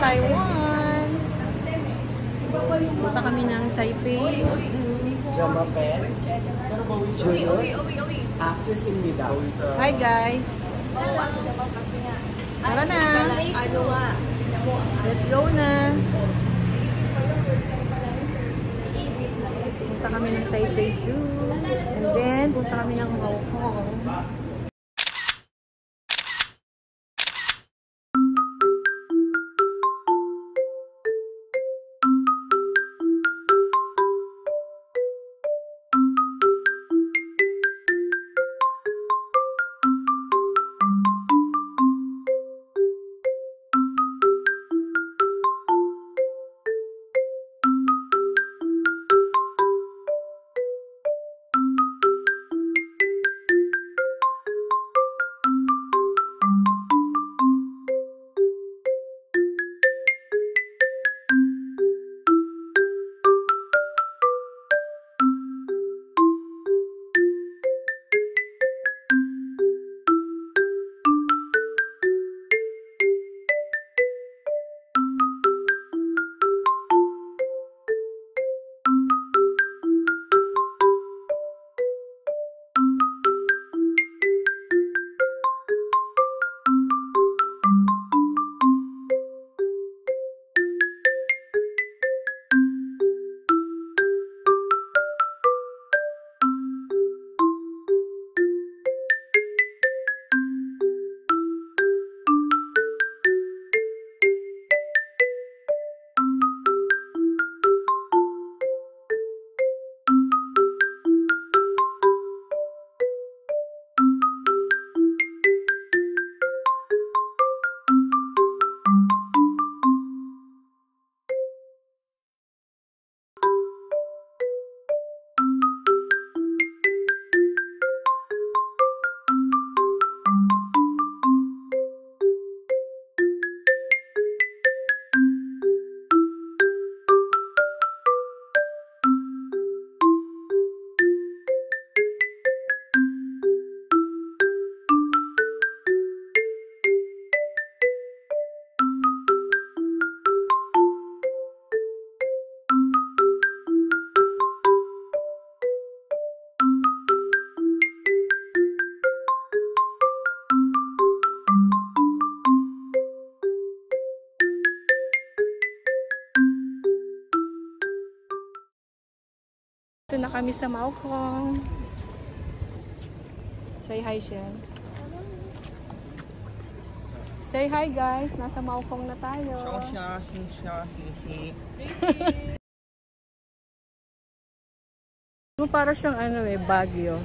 Taiwan. Punta kami ng Taipei Zoo. Hi guys. Tara na. Let's go na. Punta kami ng Taipei Zoo. And then, punta kami ng Hong Kong. Ito na kami sa Maokong. Say hi, Shen. Say hi, guys. Nasa Maokong na tayo. Para siyang ano eh, Baguio.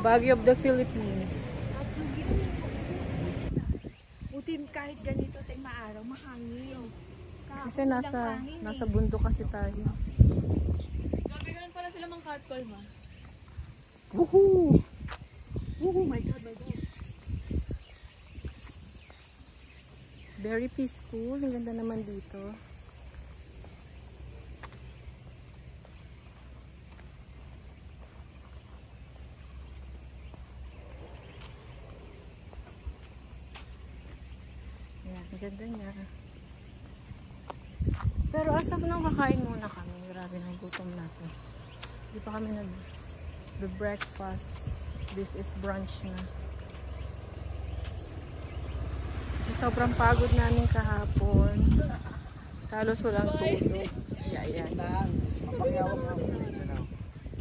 Baguio of the Philippines. Buti kahit ganito tayong maaraw, mahangin. Kasi nasa bundok kasi tayo. Pala sila mang catcall ma. Woohoo! Oh my god, my god. Very peaceful. Ang ganda naman dito. Yan, ang ganda niya. Pero as of now, kakain muna kami. Grabe na gutom natin. Hindi pa kami nag-breakfast. This is brunch na. Sobrang pagod namin kahapon. Halos walang tulog. Ayan.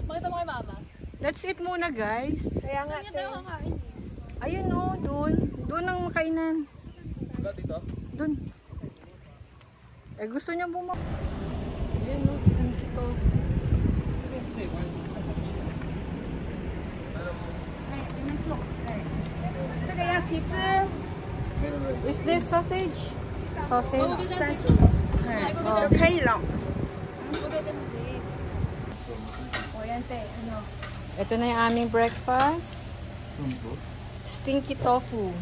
Makita mo kay mama? Let's eat muna, guys. Kaya nga tayo kakain. Ayun o, doon. Doon ang makainan. Dito? Doon. Eh, gusto niya bumaba. Ayan o, saan dito? Is this sausage? Sausage? Ito na yung aming breakfast. Stinky tofu.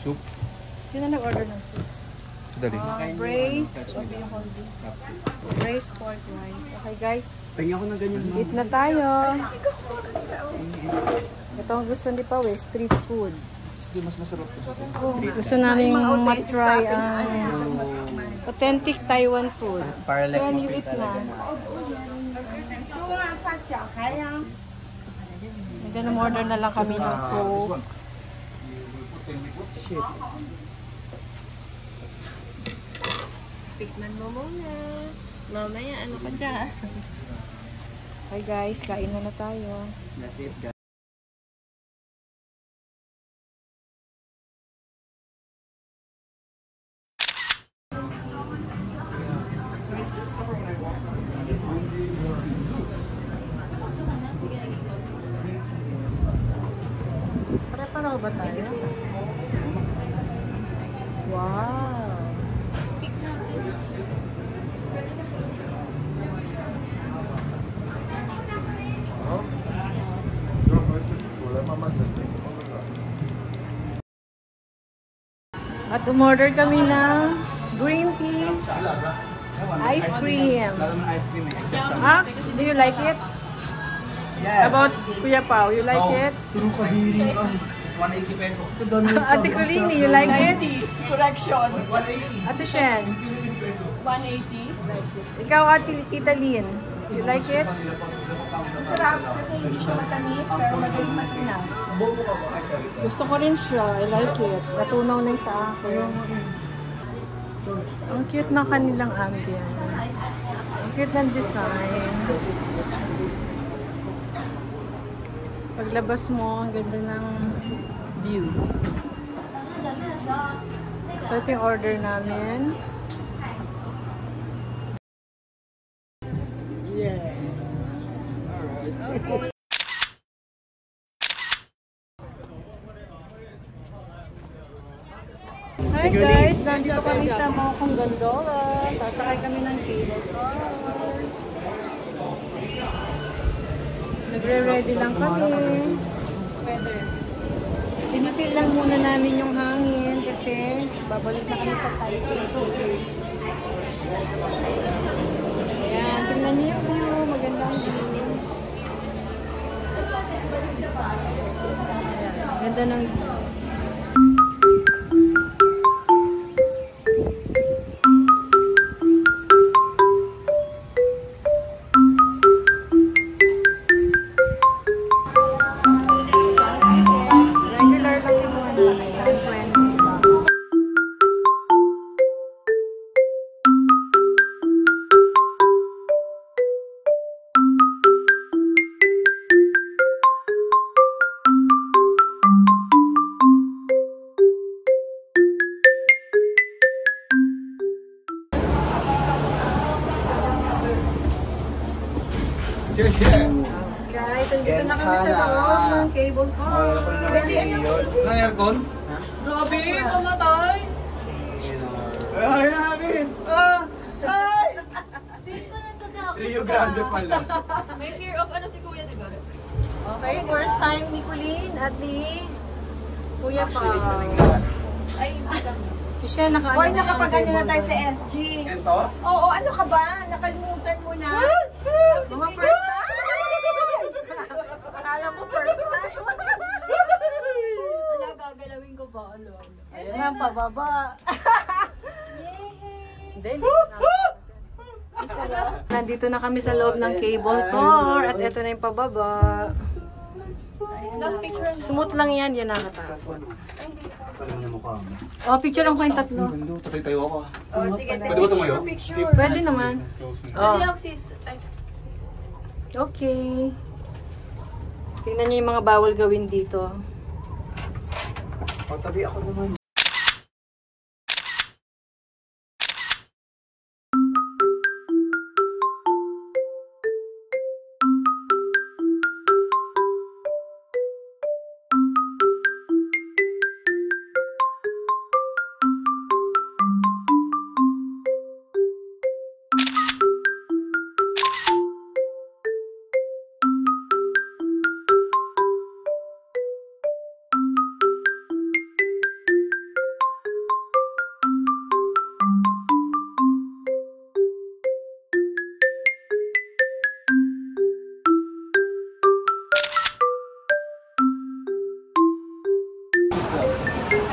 Soup? Sino nag-order ng soup? Braised, what do you call this? Braised pork rice. Okay guys, eat na tayo. Ito ang gusto ni Pao eh, street food. Mas masarap. Gusto namin matry ang Authentic Taiwan food. Sen, you eat na. And then, order na lang kami ng Coke. Shit. Tikman mo muna. Mamaya, ano pa dyan? Hi guys, kain na tayo. That's it, guys. Pare-pareho ba tayo? Wow! At umorder kami ng green tea, ice cream. Max, do you like it? Yeah. About Kuya Pao, you like it? True kadiri. 180 pesos. So, doon yung Ate Colini, you like it? Correction. 180. Ate Shen, 180. ikaw Ate Tita Lynn, you like it? Masarap kasi hindi siya matamis pero magaling matunaw. Gusto ko rin siya, I like it. Natunaw na sa akin. Ang cute ng kanilang ambience. Ang cute ng design. Paglabas mo, ang ganda ng view. So, ito yung order namin. Yeah. Alright. Hi guys, nandito kami sa Mokong Gondola. Sasakay kami ng cable car. Nagre-ready lang kami. Weather. Tinifil lang muna namin yung hangin kasi babalik na kami sa Taipei. Ayan, tingnan niyo yung view. Magandang view. Ayan, ganda ng view. Guys, andito na kami sa loob ng cable car. Kasi ano Ang aircon? grabe, mamatay. Ay, namin! Ay! Rio Grande pala. May fear of ano si Kuya, di ba? Okay, first time ni Colleen at ni Kuya pa. Ay, hindi lang. Si Shen, naka-ano Hoy, na nakapag-ano yung na tayo cable sa car. SG. Ento? Oo, ano ka ba? Nakalimutan mo na. Mga first time. Akala mo first time. Wala, gagalawin ko pa. Ano? Ayan na, pababa. Hindi, hindi na. Nandito na kami sa loob ng cable car at ito na yung pababa. Smooth lang yan, yan nakatapon. Parang na mukha mo. Oh, picture lang ko yung tatlo. Ganda, tatay tayo ako. Oh, sige, Pwede ba tumayo? picture. Pwede naman. Oh, Hindi ako sis. Ay, okay. Tingnan niyo yung mga bawal gawin dito. Pagtabi ako naman.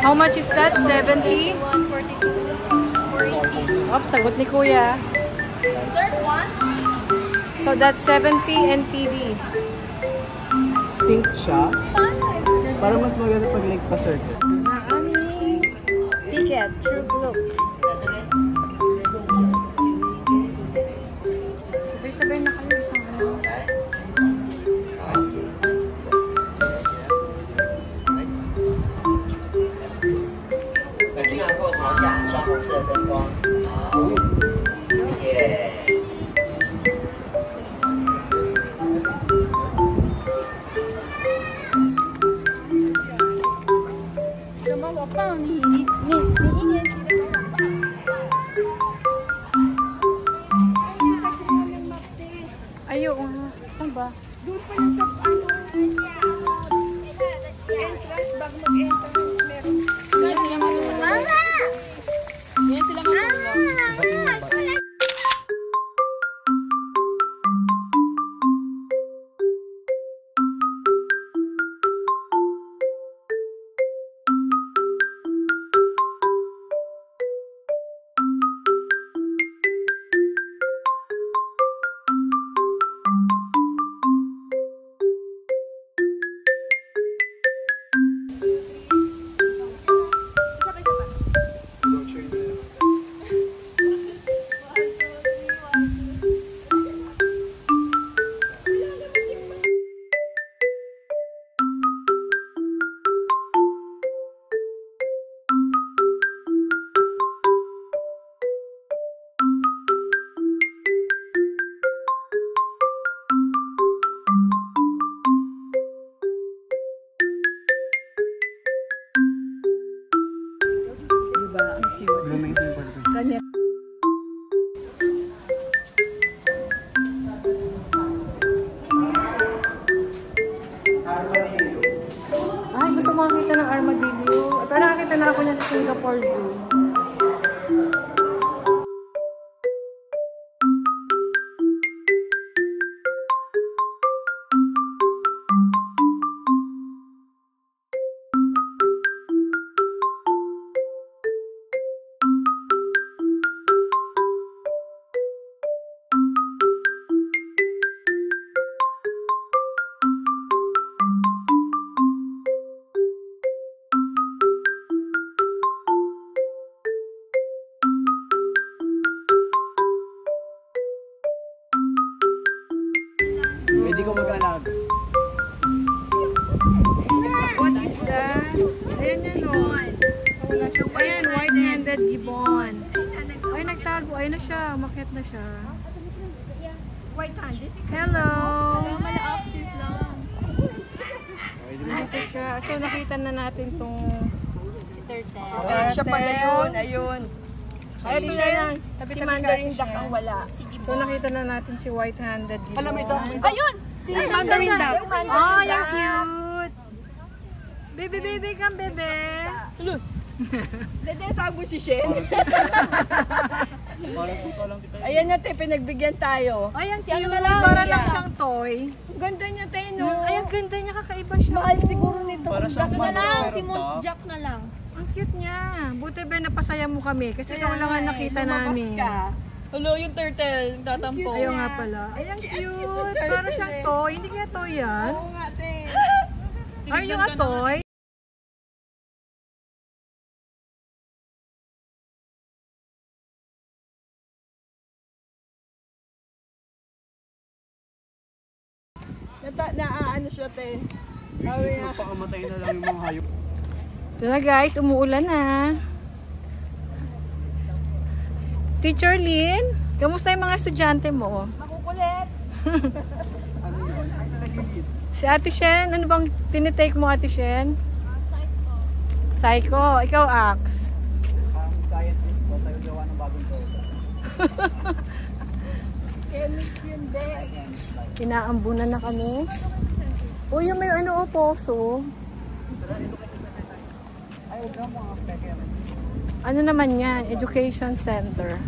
How much is that? 70? 142, 480. Oh, sagot ni Kuya. Third one? So that's 70 NTD. Sync siya. Para mas maganda pag like pa-circle. Ang aming ticket, True Look. Sabay-sabay na kayo isang ano. 本金额扣朝下，刷红色灯光。好，谢谢。 什么？我抱你，你1年级的跟我抱。Ayaw, saan ba? Doon pa lang sa entrance, bago mag-entrance, meron. Yan sila matulog. Yan sila matulog. Diba? Ang cute. Blooming yung pagkakas. Kanya. Ay, gusto mo makita ng armadillo. Pero nakakita na ako niya sa Singapore Zoo. Hindi ko mag-alag. What is that? Ayan yan o. Wala siya. Ayan, white-handed gibbon. Ay, nagtago. Ayun na siya. Umakyat na siya. White-handed. Hello! Mala-axis lang. Dito siya. So, nakita na natin tong Si Turtle. siya pala yun. Ayun. Ay, ito na lang. Si Mandarin Duck ang wala. Si So, nakita na natin si white-handed gibbon. Alam mo ito. Ayun! Si Mandarin Duck. Oh, yung cute! Baby, baby, come, bebe! Dede, tago si Shen. Parang tuto lang kita. Ayan na, te, pinagbigyan tayo. Ay, ang Si ano cute. na lang, Para Maria. lang siyang toy. Ganda niya, te, no? Ay, ang ganda niya. Kakaiba siya. Mahal siguro nito. Para siyang Ito na lang, pero si Moon top. Jack na lang. Ang cute niya. Buti ba napasaya mo kami? Kasi ikaw lang ang nakita namin. Hello, yung turtle, tatampo. Ayaw nga pala. Ay, ang cute. Para siyang toy. Hindi kaya toy yan? Oo nga, te. Are you a toy? Ano siya, te? Isip mo, pakamatay na lang yung mga hayop. Ito na guys, umuulan na. Teacher Lynn, kamusta yung mga estudyante mo? Makukulit. Ano yun? Ano nagigit? Si Ate Shen, ano bang tinitake mo Ate Shen? Psycho. Ikaw, Ax. Ang scientist ko, tayo gawa ng bagong toga. Chemist yun, de. Inaambunan na kami. Uy, yung may ano, poso. Ay, huwag na mga peke. Ano naman yan? Education Center.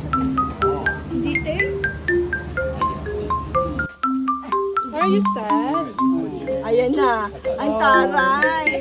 Hindi, te? Are you sad? Ayan na. Ang taray.